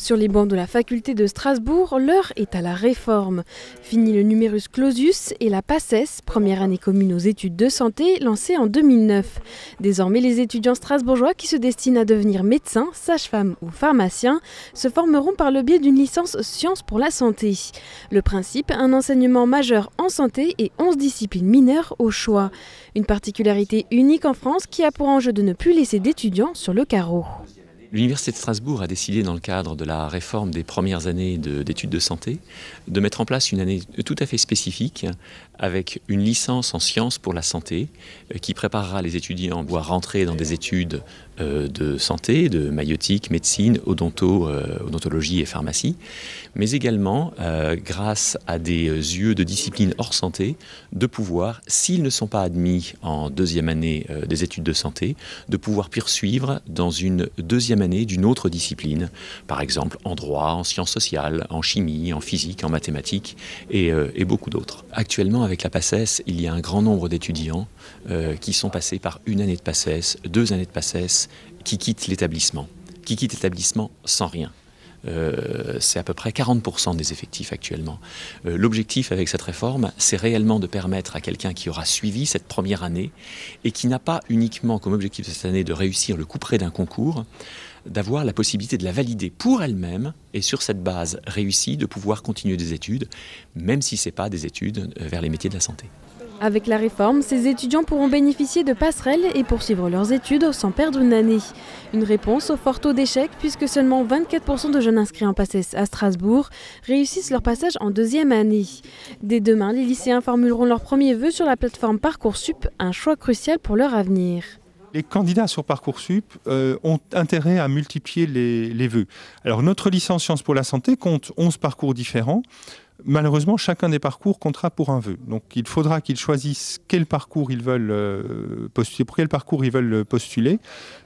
Sur les bancs de la faculté de Strasbourg, l'heure est à la réforme. Fini le numerus clausus et la PACES, première année commune aux études de santé, lancée en 2009. Désormais, les étudiants strasbourgeois qui se destinent à devenir médecins, sages-femmes ou pharmaciens se formeront par le biais d'une licence sciences pour la santé. Le principe, un enseignement majeur en santé et 11 disciplines mineures au choix. Une particularité unique en France qui a pour enjeu de ne plus laisser d'étudiants sur le carreau. L'Université de Strasbourg a décidé, dans le cadre de la réforme des premières années d'études de santé, de mettre en place une année tout à fait spécifique avec une licence en sciences pour la santé qui préparera les étudiants à rentrer dans des études de santé, de maïeutique, médecine, odontologie et pharmacie, mais également, grâce à des yeux de disciplines hors santé, de pouvoir, s'ils ne sont pas admis en deuxième année des études de santé, de pouvoir poursuivre dans une deuxième année d'une autre discipline, par exemple en droit, en sciences sociales, en chimie, en physique, en mathématiques et beaucoup d'autres. Actuellement, avec la PACES, il y a un grand nombre d'étudiants qui sont passés par une année de PACES, 2 années de PACES, qui quittent l'établissement sans rien. C'est à peu près 40% des effectifs actuellement. L'objectif avec cette réforme, c'est réellement de permettre à quelqu'un qui aura suivi cette première année et qui n'a pas uniquement comme objectif de cette année de réussir le couperet d'un concours, d'avoir la possibilité de la valider pour elle-même et sur cette base réussie de pouvoir continuer des études, même si ce n'est pas des études vers les métiers de la santé. Avec la réforme, ces étudiants pourront bénéficier de passerelles et poursuivre leurs études sans perdre une année. Une réponse au fort taux d'échec puisque seulement 24% de jeunes inscrits en PACES à Strasbourg réussissent leur passage en deuxième année. Dès demain, les lycéens formuleront leurs premiers vœux sur la plateforme Parcoursup, un choix crucial pour leur avenir. Les candidats sur Parcoursup ont intérêt à multiplier les vœux. Alors notre licence Sciences pour la santé compte 11 parcours différents. Malheureusement, chacun des parcours comptera pour un vœu. Donc il faudra qu'ils choisissent quel parcours ils veulent postuler, pour quel parcours ils veulent postuler.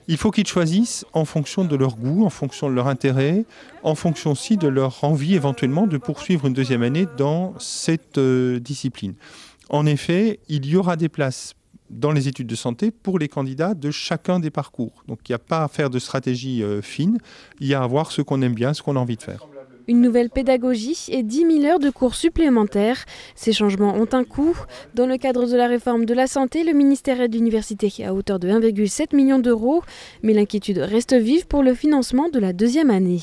Il faut qu'ils choisissent en fonction de leur goût, en fonction de leur intérêt, en fonction aussi de leur envie éventuellement de poursuivre une deuxième année dans cette discipline. En effet, il y aura des places dans les études de santé pour les candidats de chacun des parcours. Donc il n'y a pas à faire de stratégie fine, il y a à voir ce qu'on aime bien, ce qu'on a envie de faire. Une nouvelle pédagogie et 10 000 heures de cours supplémentaires. Ces changements ont un coût. Dans le cadre de la réforme de la santé, le ministère aide l'université à hauteur de 1,7 million d'euros. Mais l'inquiétude reste vive pour le financement de la deuxième année.